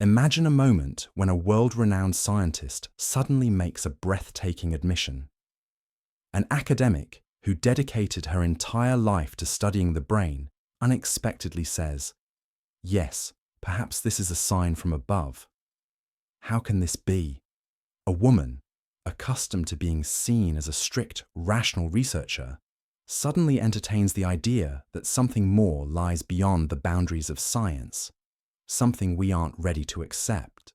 Imagine a moment when a world-renowned scientist suddenly makes a breathtaking admission. An academic who dedicated her entire life to studying the brain unexpectedly says, "Yes, perhaps this is a sign from above." How can this be? A woman, accustomed to being seen as a strict, rational researcher, suddenly entertains the idea that something more lies beyond the boundaries of science, something we aren't ready to accept.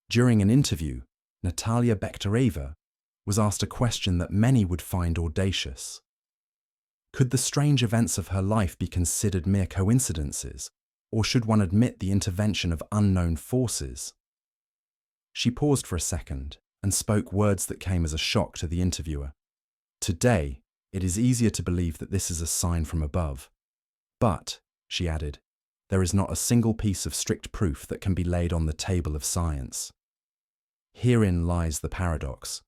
During an interview, Natalia Bekhtereva was asked a question that many would find audacious. Could the strange events of her life be considered mere coincidences, or should one admit the intervention of unknown forces? She paused for a second and spoke words that came as a shock to the interviewer. "Today, it is easier to believe that this is a sign from above. But," she added, "there is not a single piece of strict proof that can be laid on the table of science." Herein lies the paradox.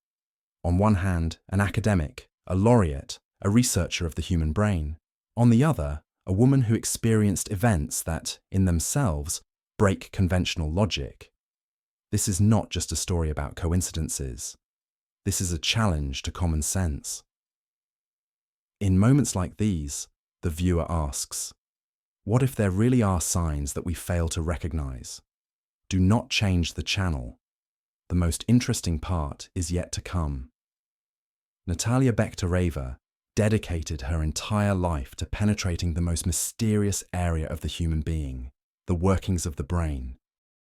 On one hand, an academic, a laureate, a researcher of the human brain. On the other, a woman who experienced events that, in themselves, break conventional logic. This is not just a story about coincidences. This is a challenge to common sense. In moments like these, the viewer asks, what if there really are signs that we fail to recognize? Do not change the channel. The most interesting part is yet to come. Natalia Bekhtereva dedicated her entire life to penetrating the most mysterious area of the human being, the workings of the brain.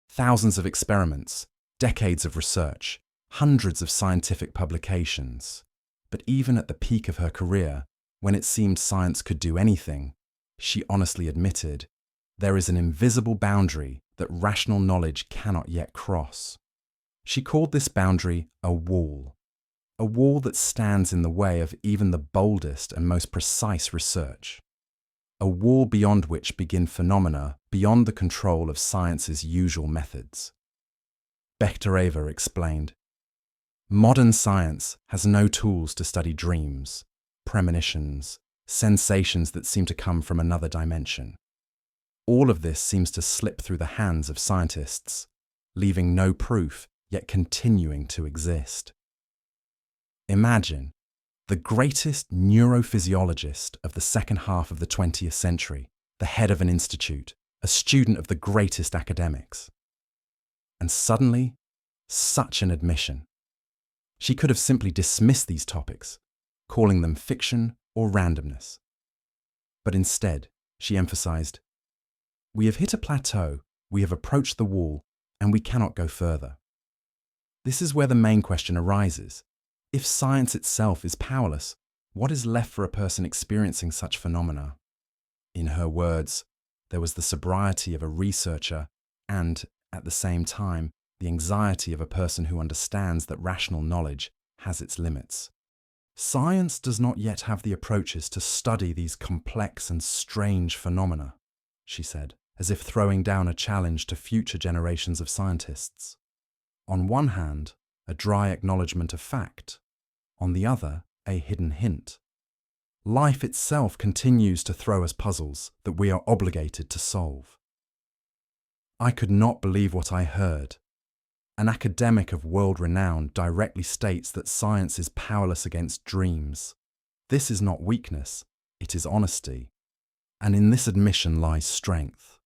Thousands of experiments, decades of research, hundreds of scientific publications. But even at the peak of her career, when it seemed science could do anything, she honestly admitted, there is an invisible boundary that rational knowledge cannot yet cross. She called this boundary a wall that stands in the way of even the boldest and most precise research. A wall beyond which begin phenomena beyond the control of science's usual methods. Bekhtereva explained, "Modern science has no tools to study dreams, premonitions, sensations that seem to come from another dimension. All of this seems to slip through the hands of scientists, leaving no proof yet continuing to exist." Imagine, the greatest neurophysiologist of the second half of the 20th century, the head of an institute, a student of the greatest academics. And suddenly, such an admission. She could have simply dismissed these topics, calling them fiction or randomness. But instead, she emphasized, "We have hit a plateau, we have approached the wall, and we cannot go further." This is where the main question arises. If science itself is powerless, what is left for a person experiencing such phenomena? In her words, there was the sobriety of a researcher and, at the same time, the anxiety of a person who understands that rational knowledge has its limits. Science does not yet have the approaches to study these complex and strange phenomena, she said, as if throwing down a challenge to future generations of scientists. On one hand, a dry acknowledgement of fact, on the other, a hidden hint. Life itself continues to throw us puzzles that we are obligated to solve. I could not believe what I heard. An academic of world renown directly states that science is powerless against dreams. This is not weakness, it is honesty. And in this admission lies strength.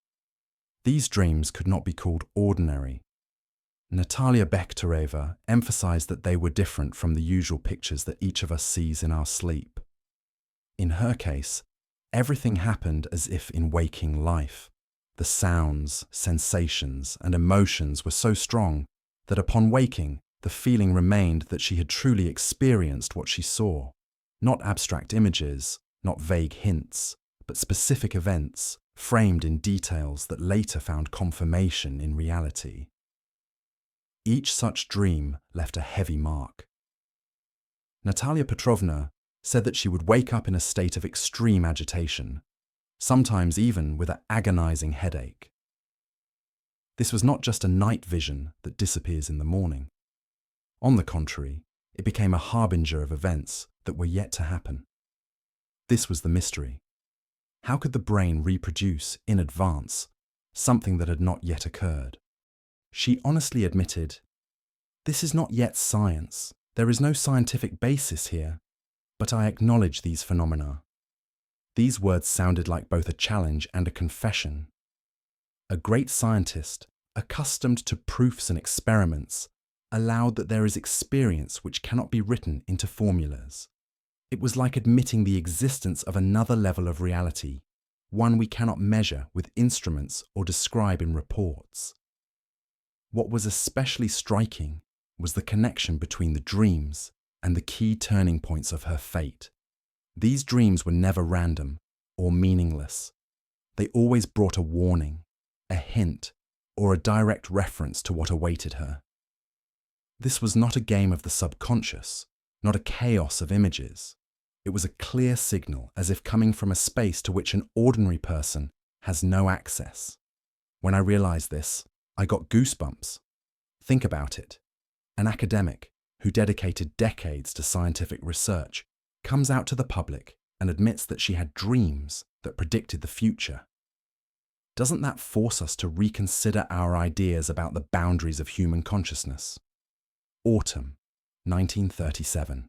These dreams could not be called ordinary. Natalia Bekhtereva emphasized that they were different from the usual pictures that each of us sees in our sleep. In her case, everything happened as if in waking life. The sounds, sensations, and emotions were so strong that upon waking, the feeling remained that she had truly experienced what she saw. Not abstract images, not vague hints, but specific events, framed in details that later found confirmation in reality. Each such dream left a heavy mark. Natalia Petrovna said that she would wake up in a state of extreme agitation, sometimes even with an agonizing headache. This was not just a night vision that disappears in the morning. On the contrary, it became a harbinger of events that were yet to happen. This was the mystery. How could the brain reproduce, in advance, something that had not yet occurred? She honestly admitted, "This is not yet science. There is no scientific basis here, but I acknowledge these phenomena." These words sounded like both a challenge and a confession. A great scientist, accustomed to proofs and experiments, allowed that there is experience which cannot be written into formulas. It was like admitting the existence of another level of reality, one we cannot measure with instruments or describe in reports. What was especially striking was the connection between the dreams and the key turning points of her fate. These dreams were never random or meaningless. They always brought a warning, a hint, or a direct reference to what awaited her. This was not a game of the subconscious, not a chaos of images. It was a clear signal, as if coming from a space to which an ordinary person has no access. When I realized this, I got goosebumps. Think about it. An academic who dedicated decades to scientific research comes out to the public and admits that she had dreams that predicted the future. Doesn't that force us to reconsider our ideas about the boundaries of human consciousness? Autumn, 1937.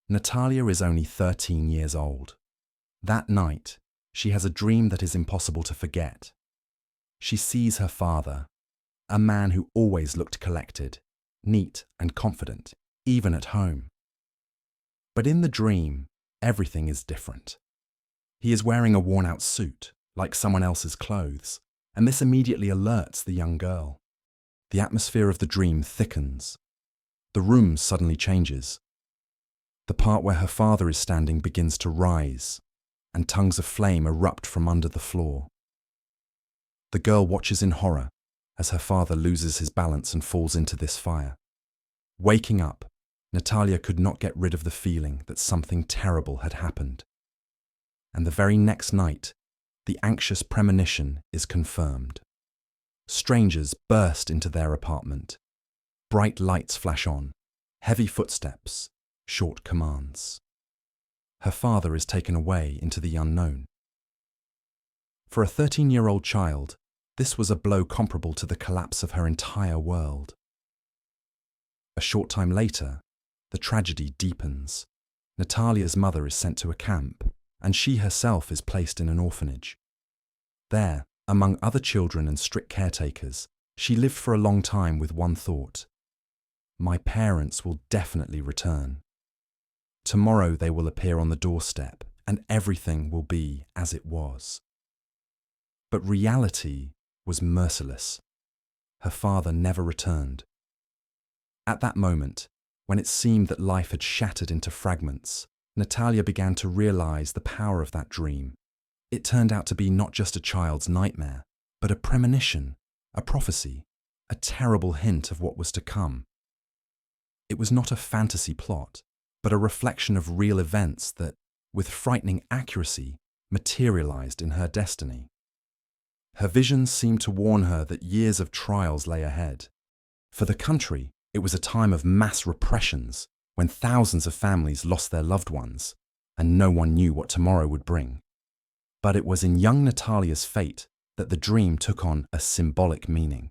Natalia is only 13 years old. That night, she has a dream that is impossible to forget. She sees her father, a man who always looked collected, neat and confident, even at home. But in the dream, everything is different. He is wearing a worn-out suit, like someone else's clothes, and this immediately alerts the young girl. The atmosphere of the dream thickens. The room suddenly changes. The part where her father is standing begins to rise, and tongues of flame erupt from under the floor. The girl watches in horror as her father loses his balance and falls into this fire. Waking up, Natalia could not get rid of the feeling that something terrible had happened. And the very next night, the anxious premonition is confirmed. Strangers burst into their apartment. Bright lights flash on, heavy footsteps, short commands. Her father is taken away into the unknown. For a 13-year-old child, this was a blow comparable to the collapse of her entire world. A short time later, the tragedy deepens. Natalia's mother is sent to a camp, and she herself is placed in an orphanage. There, among other children and strict caretakers, she lived for a long time with one thought: my parents will definitely return. Tomorrow they will appear on the doorstep, and everything will be as it was. But reality was merciless. Her father never returned. At that moment, when it seemed that life had shattered into fragments, Natalia began to realize the power of that dream. It turned out to be not just a child's nightmare, but a premonition, a prophecy, a terrible hint of what was to come. It was not a fantasy plot, but a reflection of real events that, with frightening accuracy, materialized in her destiny. Her visions seemed to warn her that years of trials lay ahead. For the country, it was a time of mass repressions, when thousands of families lost their loved ones, and no one knew what tomorrow would bring. But it was in young Natalia's fate that the dream took on a symbolic meaning.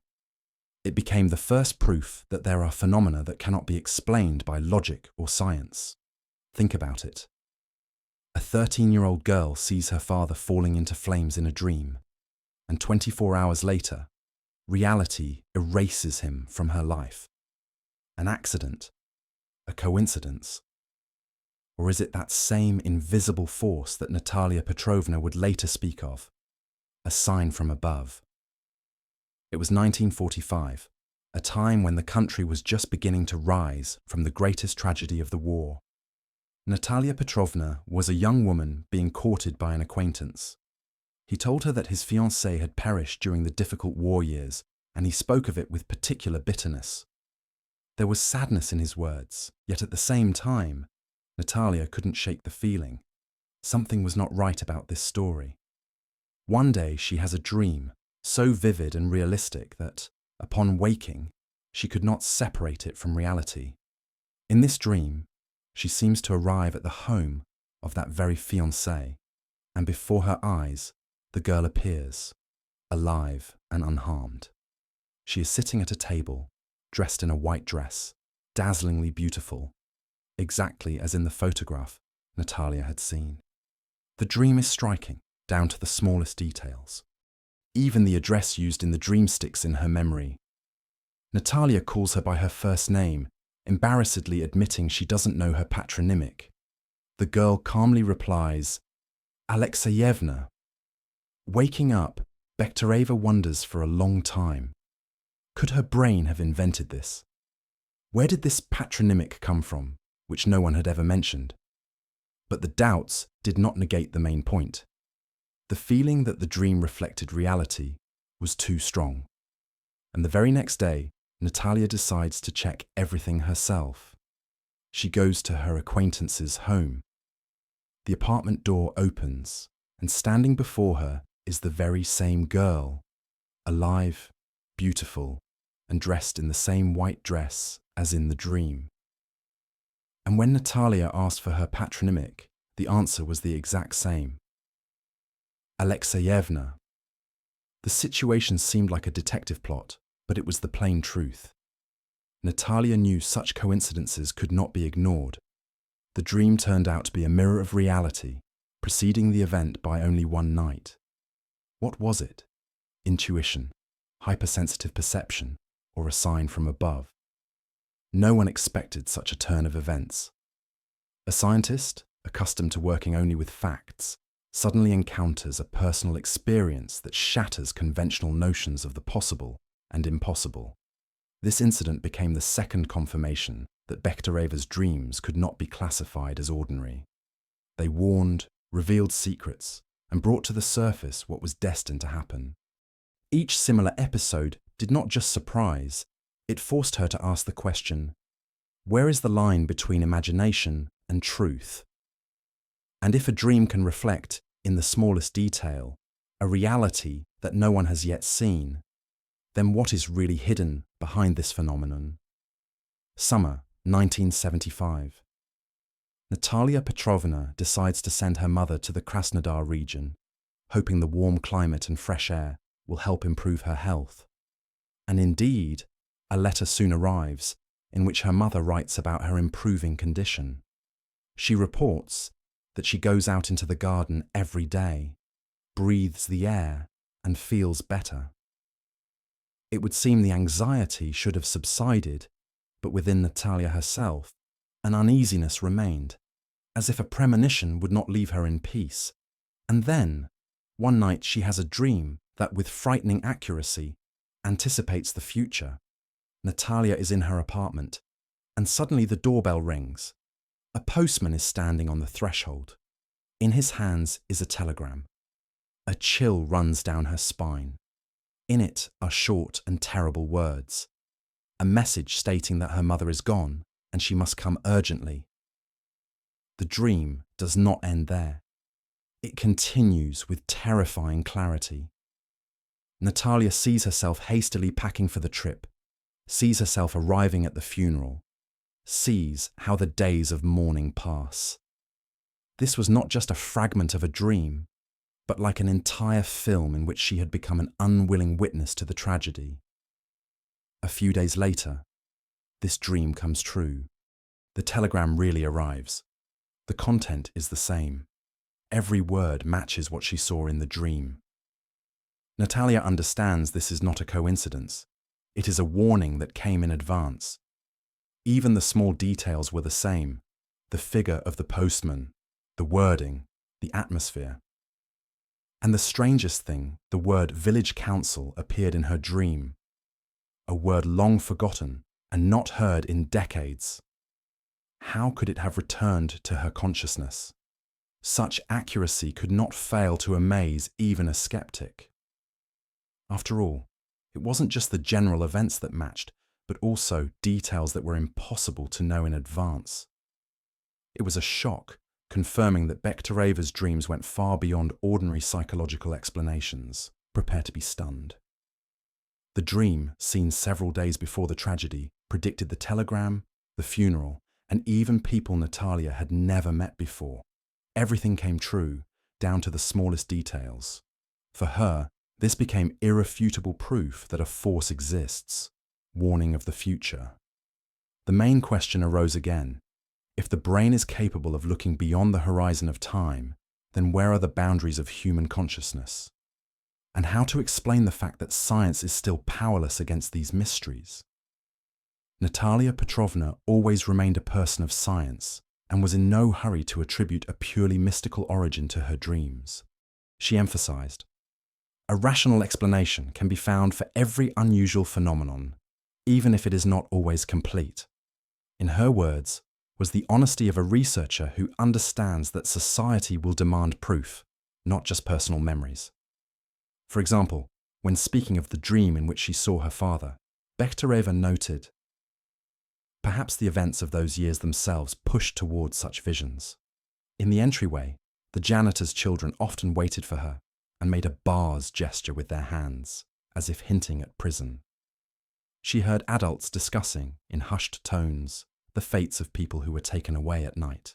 It became the first proof that there are phenomena that cannot be explained by logic or science. Think about it. A 13-year-old girl sees her father falling into flames in a dream, and 24 hours later, reality erases him from her life. An accident? A coincidence? Or is it that same invisible force that Natalia Petrovna would later speak of? A sign from above. It was 1945, a time when the country was just beginning to rise from the greatest tragedy of the war. Natalia Petrovna was a young woman being courted by an acquaintance. He told her that his fiancée had perished during the difficult war years, and he spoke of it with particular bitterness. There was sadness in his words, yet at the same time, Natalia couldn't shake the feeling. Something was not right about this story. One day she has a dream, so vivid and realistic that, upon waking, she could not separate it from reality. In this dream, she seems to arrive at the home of that very fiancé, and before her eyes, the girl appears, alive and unharmed. She is sitting at a table, dressed in a white dress, dazzlingly beautiful, exactly as in the photograph Natalia had seen. The dream is striking, down to the smallest details. Even the address used in the dream sticks in her memory. Natalia calls her by her first name, embarrassedly admitting she doesn't know her patronymic. The girl calmly replies, Alexeyevna. Waking up, Bekhtereva wonders for a long time. Could her brain have invented this? Where did this patronymic come from, which no one had ever mentioned? But the doubts did not negate the main point. The feeling that the dream reflected reality was too strong. And the very next day, Natalia decides to check everything herself. She goes to her acquaintance's home. The apartment door opens, and standing before her is the very same girl, alive, beautiful, and dressed in the same white dress as in the dream. And when Natalia asked for her patronymic, the answer was the exact same. Alexeyevna. The situation seemed like a detective plot, but it was the plain truth. Natalia knew such coincidences could not be ignored. The dream turned out to be a mirror of reality, preceding the event by only one night. What was it? Intuition, hypersensitive perception, or a sign from above? No one expected such a turn of events. A scientist, accustomed to working only with facts, suddenly encounters a personal experience that shatters conventional notions of the possible and impossible. This incident became the second confirmation that Bekhtereva's dreams could not be classified as ordinary. They warned, revealed secrets, and brought to the surface what was destined to happen. Each similar episode did not just surprise, it forced her to ask the question, where is the line between imagination and truth? And if a dream can reflect, in the smallest detail, a reality that no one has yet seen, then what is really hidden behind this phenomenon? Summer 1975. Natalia Petrovna decides to send her mother to the Krasnodar region, hoping the warm climate and fresh air will help improve her health. And indeed, a letter soon arrives in which her mother writes about her improving condition. She reports that she goes out into the garden every day, breathes the air, and feels better. It would seem the anxiety should have subsided, but within Natalia herself, an uneasiness remained, as if a premonition would not leave her in peace. And then, one night she has a dream that, with frightening accuracy, anticipates the future. Natalia is in her apartment, and suddenly the doorbell rings. A postman is standing on the threshold. In his hands is a telegram. A chill runs down her spine. In it are short and terrible words. A message stating that her mother is gone and she must come urgently. The dream does not end there. It continues with terrifying clarity. Natalia sees herself hastily packing for the trip, sees herself arriving at the funeral, sees how the days of mourning pass. This was not just a fragment of a dream, but like an entire film in which she had become an unwilling witness to the tragedy. A few days later, this dream comes true. The telegram really arrives. The content is the same. Every word matches what she saw in the dream. Natalia understands this is not a coincidence. It is a warning that came in advance. Even the small details were the same. The figure of the postman, the wording, the atmosphere. And the strangest thing, the word village council appeared in her dream. A word long forgotten and not heard in decades. How could it have returned to her consciousness? Such accuracy could not fail to amaze even a skeptic. After all, it wasn't just the general events that matched, but also details that were impossible to know in advance. It was a shock, confirming that Bekhtereva's dreams went far beyond ordinary psychological explanations. Prepare to be stunned. The dream, seen several days before the tragedy, predicted the telegram, the funeral, and even people Natalia had never met before. Everything came true, down to the smallest details. For her, This became irrefutable proof that a force exists, warning of the future. The main question arose again. If the brain is capable of looking beyond the horizon of time, then where are the boundaries of human consciousness? And how to explain the fact that science is still powerless against these mysteries? Natalia Petrovna always remained a person of science and was in no hurry to attribute a purely mystical origin to her dreams. She emphasized, "A rational explanation can be found for every unusual phenomenon, even if it is not always complete." In her words, was the honesty of a researcher who understands that society will demand proof, not just personal memories. For example, when speaking of the dream in which she saw her father, Bekhtereva noted, "Perhaps the events of those years themselves pushed towards such visions. In the entryway, the janitor's children often waited for her and made a bars gesture with their hands, as if hinting at prison. She heard adults discussing, in hushed tones, the fates of people who were taken away at night.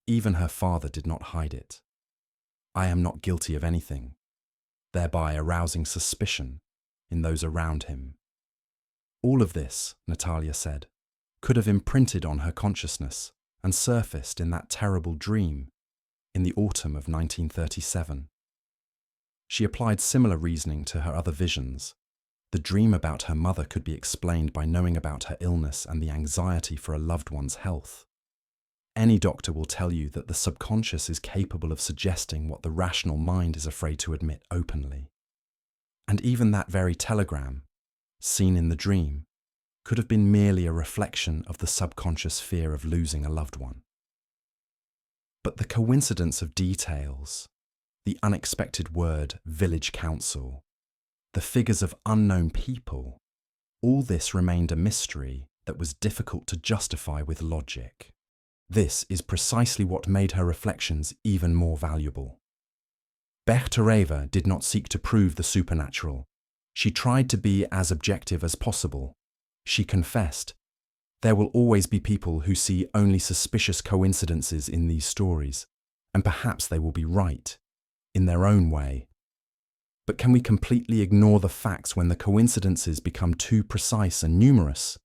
Even her father did not hide it. 'I am not guilty of anything,' thereby arousing suspicion in those around him." All of this, Natalia said, could have imprinted on her consciousness and surfaced in that terrible dream in the autumn of 1937. She applied similar reasoning to her other visions. The dream about her mother could be explained by knowing about her illness and the anxiety for a loved one's health. Any doctor will tell you that the subconscious is capable of suggesting what the rational mind is afraid to admit openly. And even that very telegram, seen in the dream, could have been merely a reflection of the subconscious fear of losing a loved one. But the coincidence of details, the unexpected word village council, the figures of unknown people, all this remained a mystery that was difficult to justify with logic. This is precisely what made her reflections even more valuable. Bekhtereva did not seek to prove the supernatural. She tried to be as objective as possible. She confessed, "There will always be people who see only suspicious coincidences in these stories, and perhaps they will be right, in their own way. But can we completely ignore the facts when the coincidences become too precise and numerous?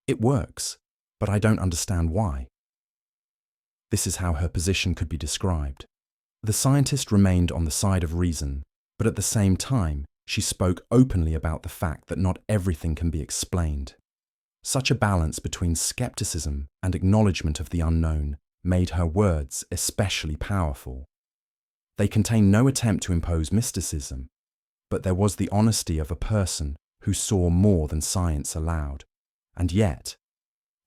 It works, but I don't understand why." This is how her position could be described. The scientist remained on the side of reason, but at the same time, she spoke openly about the fact that not everything can be explained. Such a balance between skepticism and acknowledgement of the unknown made her words especially powerful. They contain no attempt to impose mysticism, but there was the honesty of a person who saw more than science allowed. And yet,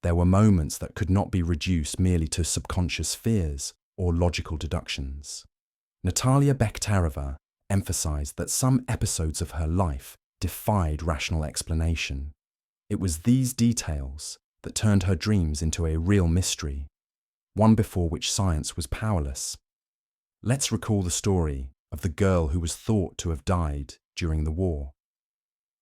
there were moments that could not be reduced merely to subconscious fears or logical deductions. Natalia Bekhtereva emphasized that some episodes of her life defied rational explanation. It was these details that turned her dreams into a real mystery, one before which science was powerless. Let's recall the story of the girl who was thought to have died during the war.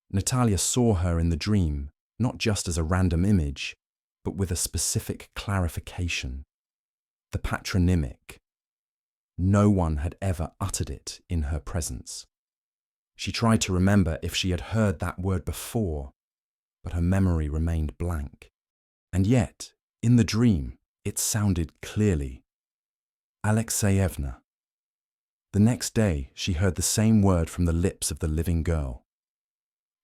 Natalia saw her in the dream not just as a random image, but with a specific clarification. The patronymic. No one had ever uttered it in her presence. She tried to remember if she had heard that word before, but her memory remained blank. And yet, in the dream, it sounded clearly. Alexeyevna. The next day, she heard the same word from the lips of the living girl.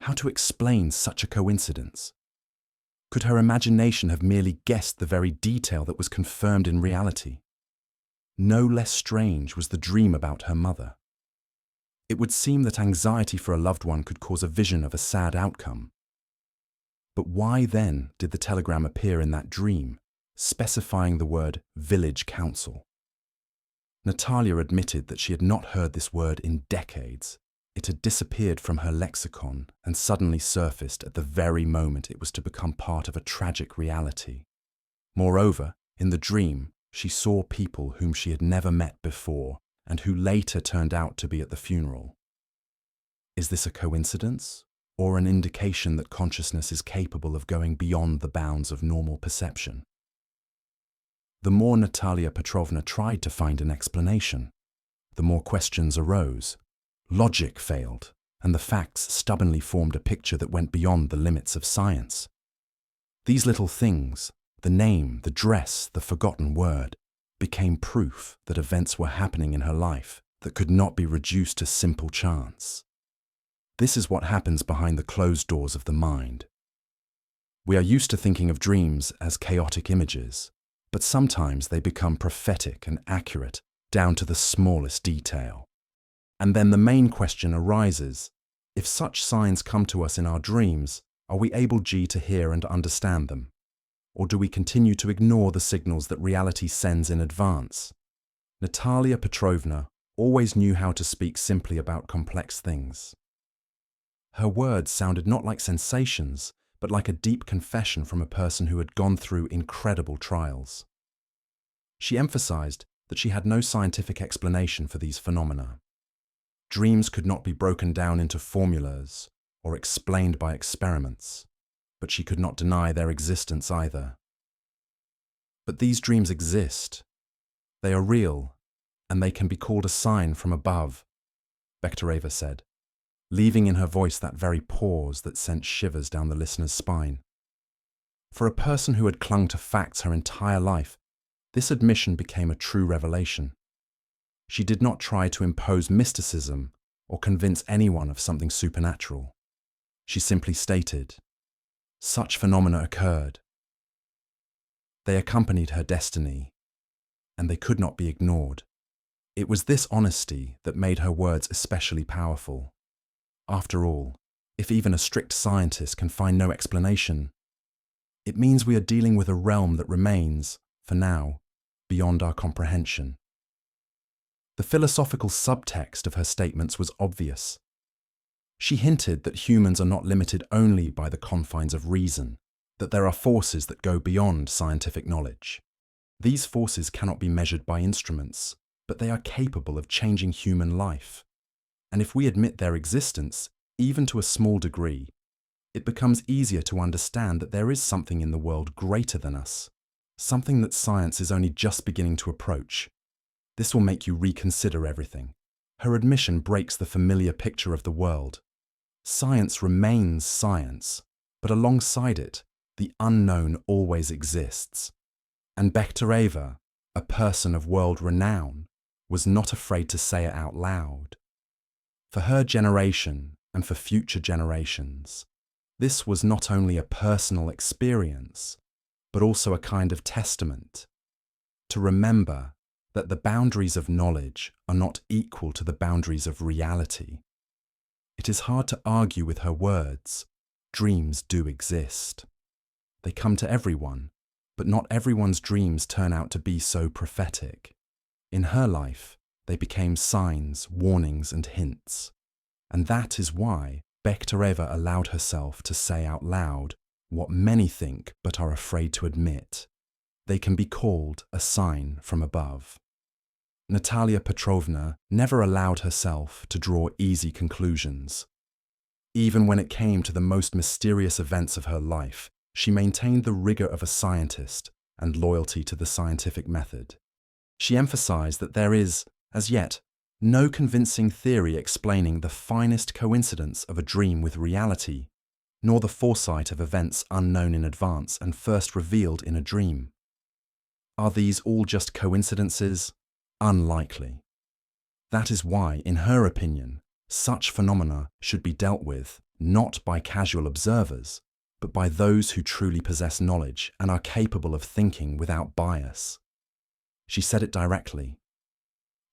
How to explain such a coincidence? Could her imagination have merely guessed the very detail that was confirmed in reality? No less strange was the dream about her mother. It would seem that anxiety for a loved one could cause a vision of a sad outcome. But why then did the telegram appear in that dream, specifying the word village council? Natalia admitted that she had not heard this word in decades. It had disappeared from her lexicon and suddenly surfaced at the very moment it was to become part of a tragic reality. Moreover, in the dream, she saw people whom she had never met before and who later turned out to be at the funeral. Is this a coincidence, or an indication that consciousness is capable of going beyond the bounds of normal perception? The more Natalia Petrovna tried to find an explanation, the more questions arose. Logic failed, and the facts stubbornly formed a picture that went beyond the limits of science. These little things, the name, the dress, the forgotten word, became proof that events were happening in her life that could not be reduced to simple chance. This is what happens behind the closed doors of the mind. We are used to thinking of dreams as chaotic images, but sometimes they become prophetic and accurate down to the smallest detail. And then the main question arises, if such signs come to us in our dreams, are we able to hear and understand them? Or do we continue to ignore the signals that reality sends in advance? Natalia Bekhtereva always knew how to speak simply about complex things. Her words sounded not like sensations, but like a deep confession from a person who had gone through incredible trials. She emphasized that she had no scientific explanation for these phenomena. Dreams could not be broken down into formulas or explained by experiments, but she could not deny their existence either. But these dreams exist. They are real, and they can be called a sign from above, Bekhtereva said, leaving in her voice that very pause that sent shivers down the listener's spine. For a person who had clung to facts her entire life, this admission became a true revelation. She did not try to impose mysticism or convince anyone of something supernatural. She simply stated, such phenomena occurred. They accompanied her destiny, and they could not be ignored. It was this honesty that made her words especially powerful. After all, if even a strict scientist can find no explanation, it means we are dealing with a realm that remains, for now, beyond our comprehension. The philosophical subtext of her statements was obvious. She hinted that humans are not limited only by the confines of reason, that there are forces that go beyond scientific knowledge. These forces cannot be measured by instruments, but they are capable of changing human life. And if we admit their existence, even to a small degree, it becomes easier to understand that there is something in the world greater than us, something that science is only just beginning to approach. This will make you reconsider everything. Her admission breaks the familiar picture of the world. Science remains science, but alongside it, the unknown always exists. And Bekhtereva, a person of world renown, was not afraid to say it out loud. For her generation and for future generations, this was not only a personal experience, but also a kind of testament. To remember that the boundaries of knowledge are not equal to the boundaries of reality. It is hard to argue with her words. Dreams do exist. They come to everyone, but not everyone's dreams turn out to be so prophetic. In her life, they became signs, warnings, and hints. And that is why Bekhtereva allowed herself to say out loud what many think but are afraid to admit. They can be called a sign from above. Natalia Bekhtereva never allowed herself to draw easy conclusions. Even when it came to the most mysterious events of her life, she maintained the rigor of a scientist and loyalty to the scientific method. She emphasized that there is, as yet, no convincing theory explaining the finest coincidence of a dream with reality, nor the foresight of events unknown in advance and first revealed in a dream. Are these all just coincidences? Unlikely. That is why, in her opinion, such phenomena should be dealt with not by casual observers, but by those who truly possess knowledge and are capable of thinking without bias. She said it directly.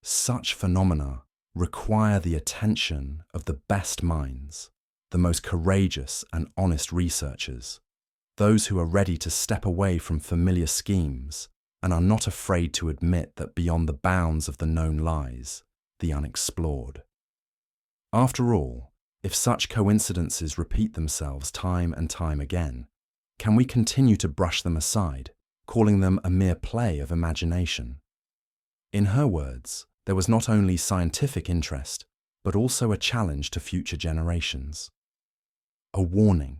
Such phenomena require the attention of the best minds, the most courageous and honest researchers, those who are ready to step away from familiar schemes and are not afraid to admit that beyond the bounds of the known lies the unexplored. After all, if such coincidences repeat themselves time and time again, can we continue to brush them aside, calling them a mere play of imagination? In her words, there was not only scientific interest, but also a challenge to future generations. A warning.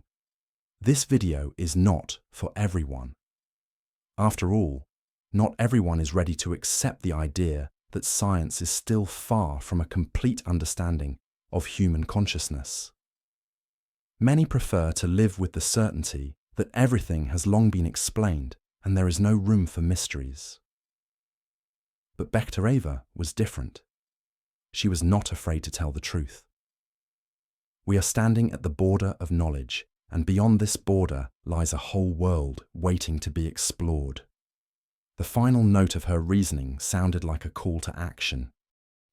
This video is not for everyone. After all, not everyone is ready to accept the idea that science is still far from a complete understanding of human consciousness. Many prefer to live with the certainty that everything has long been explained and there is no room for mysteries. But Bekhtereva was different. She was not afraid to tell the truth. We are standing at the border of knowledge, and beyond this border lies a whole world waiting to be explored. The final note of her reasoning sounded like a call to action.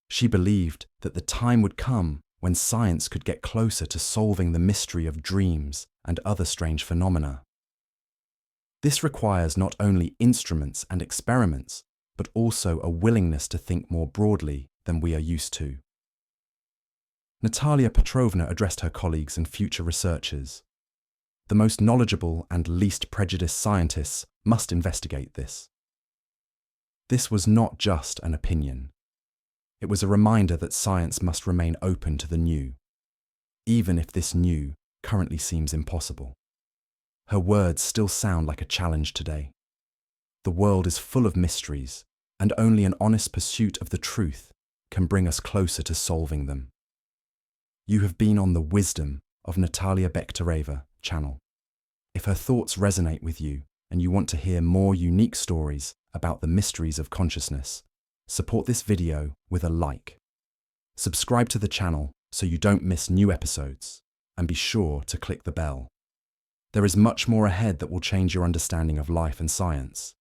She believed that the time would come when science could get closer to solving the mystery of dreams and other strange phenomena. This requires not only instruments and experiments, but also a willingness to think more broadly than we are used to. Natalia Petrovna addressed her colleagues and future researchers. The most knowledgeable and least prejudiced scientists must investigate this. This was not just an opinion. It was a reminder that science must remain open to the new, even if this new currently seems impossible. Her words still sound like a challenge today. The world is full of mysteries, and only an honest pursuit of the truth can bring us closer to solving them. You have been on the Wisdom of Natalia Bekhtereva channel. If her thoughts resonate with you and you want to hear more unique stories about the mysteries of consciousness, support this video with a like. Subscribe to the channel so you don't miss new episodes, and be sure to click the bell. There is much more ahead that will change your understanding of life and science.